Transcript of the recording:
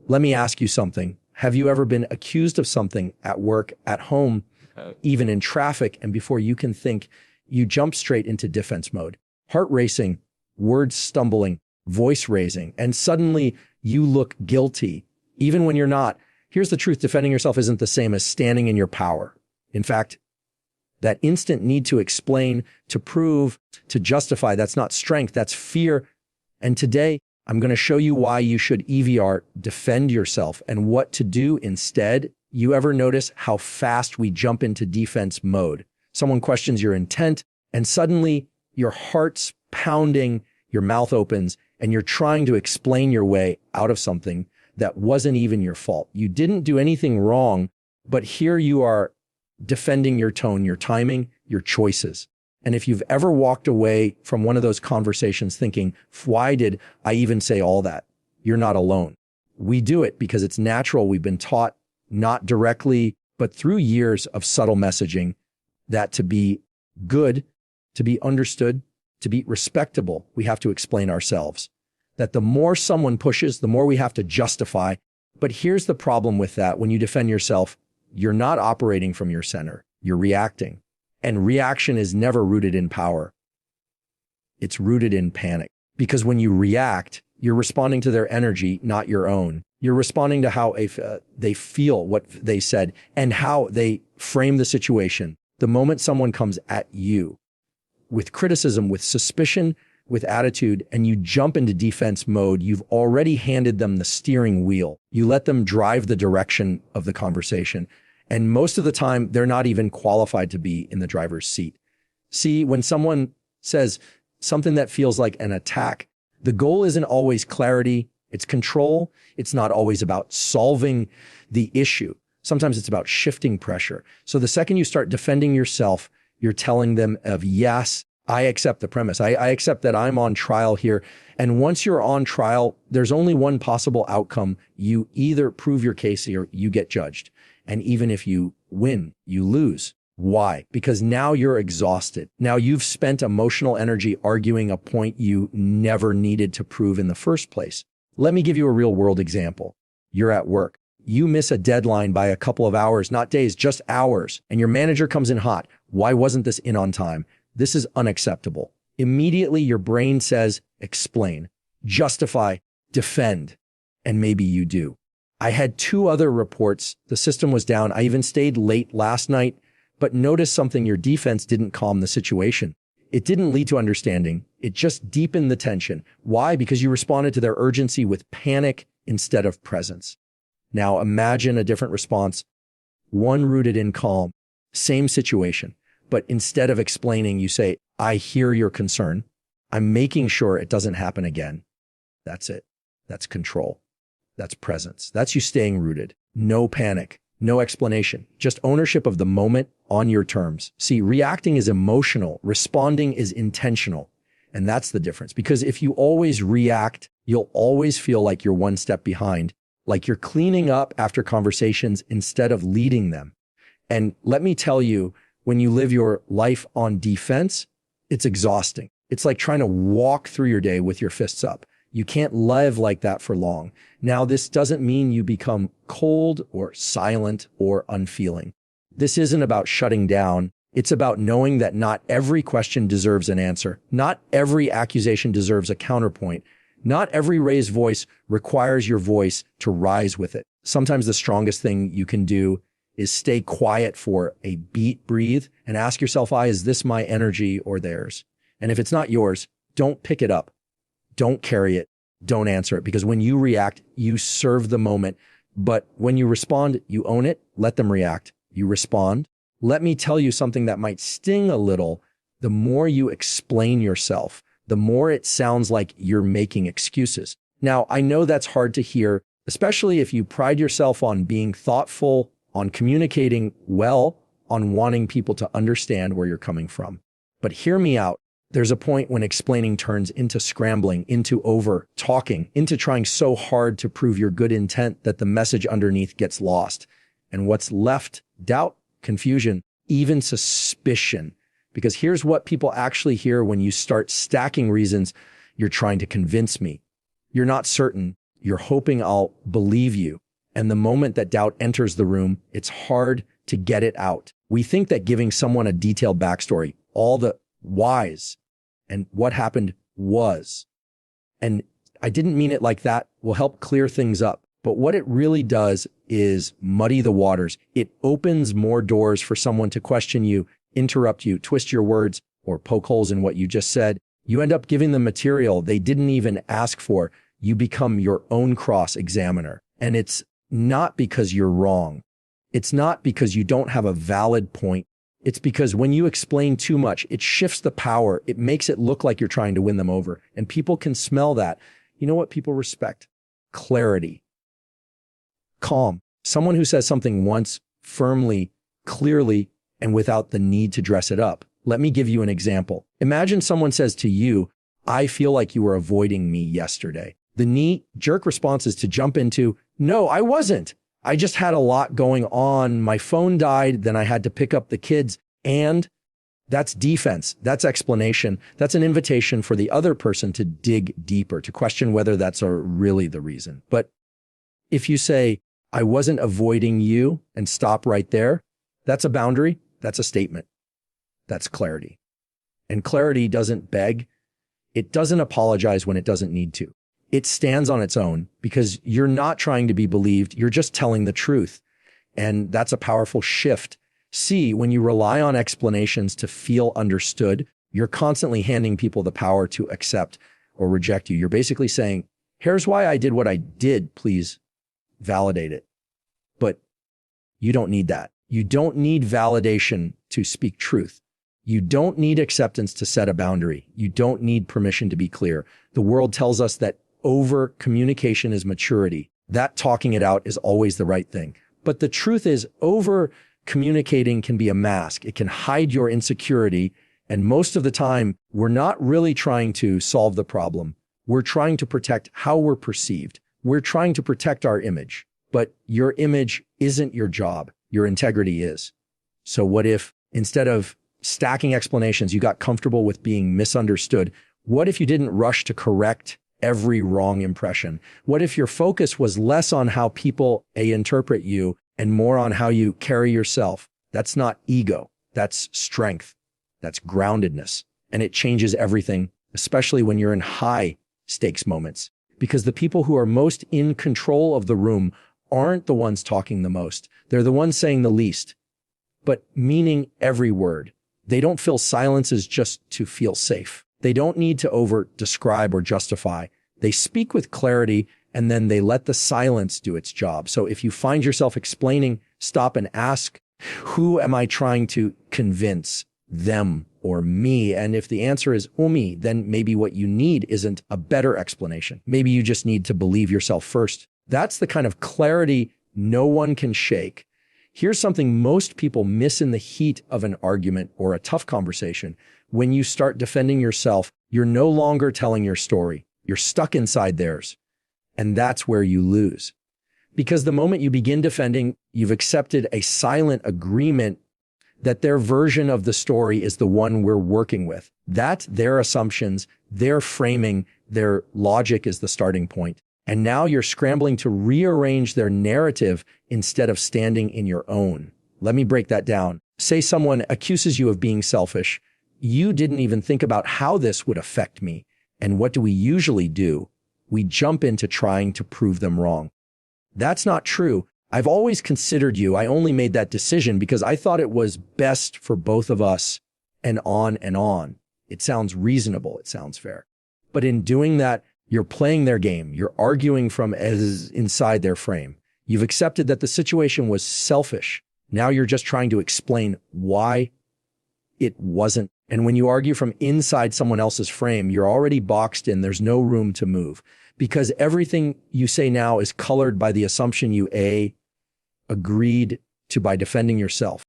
Let me ask you something. Have you ever been accused of something at work, at home, even in traffic, and before you can think, you jump straight into defense mode? Heart racing, words stumbling, voice raising, and suddenly you look guilty, even when you're not. Here's the truth. Defending yourself isn't the same as standing in your power. In fact, that instant need to explain, to prove, to justify, that's not strength, that's fear. And today, I'm going to show you why you should EVR, defend yourself, and what to do instead. You ever notice how fast we jump into defense mode? Someone questions your intent, and suddenly your heart's pounding, your mouth opens, and you're trying to explain your way out of something that wasn't even your fault. You didn't do anything wrong, but here you are defending your tone, your timing, your choices. And if you've ever walked away from one of those conversations thinking, why did I even say all that? You're not alone. We do it because it's natural. We've been taught, not directly, but through years of subtle messaging, that to be good, to be understood, to be respectable, we have to explain ourselves. That the more someone pushes, the more we have to justify. But here's the problem with that. When you defend yourself, you're not operating from your center. You're reacting. And reaction is never rooted in power. It's rooted in panic. Because when you react, you're responding to their energy, not your own. You're responding to how they feel what they said and how they frame the situation. The moment someone comes at you with criticism, with suspicion, with attitude, and you jump into defense mode, you've already handed them the steering wheel. You let them drive the direction of the conversation. And most of the time, they're not even qualified to be in the driver's seat. See, when someone says something that feels like an attack, the goal isn't always clarity, it's control. It's not always about solving the issue. Sometimes it's about shifting pressure. So the second you start defending yourself, you're telling them of, yes, I accept the premise. I accept that I'm on trial here. And once you're on trial, there's only one possible outcome. You either prove your case or you get judged. And even if you win, you lose. Why? Because now you're exhausted. Now you've spent emotional energy arguing a point you never needed to prove in the first place. Let me give you a real world example. You're at work. You miss a deadline by a couple of hours, not days, just hours. And your manager comes in hot. Why wasn't this in on time? This is unacceptable. Immediately your brain says, explain, justify, defend. And maybe you do. I had 2 other reports. The system was down. I even stayed late last night, but notice something. Your defense didn't calm the situation. It didn't lead to understanding. It just deepened the tension. Why? Because you responded to their urgency with panic instead of presence. Now imagine a different response, one rooted in calm, same situation. But instead of explaining, you say, I hear your concern. I'm making sure it doesn't happen again. That's it. That's control. That's presence. That's you staying rooted. No panic, no explanation, just ownership of the moment on your terms. See, reacting is emotional. Responding is intentional. And that's the difference. Because if you always react, you'll always feel like you're one step behind, like you're cleaning up after conversations instead of leading them. And let me tell you, when you live your life on defense, it's exhausting. It's like trying to walk through your day with your fists up. You can't live like that for long. Now, this doesn't mean you become cold or silent or unfeeling. This isn't about shutting down. It's about knowing that not every question deserves an answer. Not every accusation deserves a counterpoint. Not every raised voice requires your voice to rise with it. Sometimes the strongest thing you can do is stay quiet for a beat, breathe, and ask yourself, is this my energy or theirs? And if it's not yours, don't pick it up. Don't carry it. Don't answer it. Because when you react, you serve the moment. But when you respond, you own it. Let them react. You respond. Let me tell you something that might sting a little. The more you explain yourself, the more it sounds like you're making excuses. Now, I know that's hard to hear, especially if you pride yourself on being thoughtful, on communicating well, on wanting people to understand where you're coming from. But hear me out. There's a point when explaining turns into scrambling, into over talking, into trying so hard to prove your good intent that the message underneath gets lost. And what's left? Doubt, confusion, even suspicion. Because here's what people actually hear when you start stacking reasons. You're trying to convince me. You're not certain. You're hoping I'll believe you. And the moment that doubt enters the room, it's hard to get it out. We think that giving someone a detailed backstory, all the whys and what happened was, and I didn't mean it like that, will help clear things up. But what it really does is muddy the waters. It opens more doors for someone to question you, interrupt you, twist your words, or poke holes in what you just said. You end up giving them material they didn't even ask for. You become your own cross-examiner. And it's not because you're wrong. It's not because you don't have a valid point. It's because when you explain too much, it shifts the power. It makes it look like you're trying to win them over. And people can smell that. You know what people respect? Clarity. Calm. Someone who says something once, firmly, clearly, and without the need to dress it up. Let me give you an example. Imagine someone says to you, I feel like you were avoiding me yesterday. The knee-jerk response is to jump into, no, I wasn't. I just had a lot going on. My phone died. Then I had to pick up the kids. And that's defense. That's explanation. That's an invitation for the other person to dig deeper, to question whether that's really the reason. But if you say, I wasn't avoiding you, and stop right there, that's a boundary. That's a statement. That's clarity. And clarity doesn't beg. It doesn't apologize when it doesn't need to. It stands on its own because you're not trying to be believed. You're just telling the truth. And that's a powerful shift. See, when you rely on explanations to feel understood, you're constantly handing people the power to accept or reject you. You're basically saying, here's why I did what I did. Please validate it. But you don't need that. You don't need validation to speak truth. You don't need acceptance to set a boundary. You don't need permission to be clear. The world tells us that over communication is maturity. That talking it out is always the right thing. But the truth is, over communicating can be a mask. It can hide your insecurity. And most of the time, we're not really trying to solve the problem. We're trying to protect how we're perceived. We're trying to protect our image. But your image isn't your job. Your integrity is. So what if instead of stacking explanations, you got comfortable with being misunderstood? What if you didn't rush to correct every wrong impression? What if your focus was less on how people interpret you and more on how you carry yourself? That's not ego. That's strength. That's groundedness. And it changes everything, especially when you're in high stakes moments, because the people who are most in control of the room aren't the ones talking the most. They're the ones saying the least, but meaning every word. They don't fill silences just to feel safe. They don't need to over-describe or justify. They speak with clarity, and then they let the silence do its job. So if you find yourself explaining, stop and ask, who am I trying to convince, them or me? And if the answer is me, then maybe what you need isn't a better explanation. Maybe you just need to believe yourself first. That's the kind of clarity no one can shake. Here's something most people miss in the heat of an argument or a tough conversation. When you start defending yourself, you're no longer telling your story. You're stuck inside theirs. And that's where you lose. Because the moment you begin defending, you've accepted a silent agreement that their version of the story is the one we're working with. That their assumptions, their framing, their logic is the starting point. And now you're scrambling to rearrange their narrative instead of standing in your own. Let me break that down. Say someone accuses you of being selfish. You didn't even think about how this would affect me. And what do we usually do? We jump into trying to prove them wrong. That's not true. I've always considered you. I only made that decision because I thought it was best for both of us, and on and on. It sounds reasonable. It sounds fair. But in doing that, you're playing their game. You're arguing from as inside their frame. You've accepted that the situation was selfish. Now you're just trying to explain why it wasn't. And when you argue from inside someone else's frame, you're already boxed in. There's no room to move because everything you say now is colored by the assumption you agreed to by defending yourself.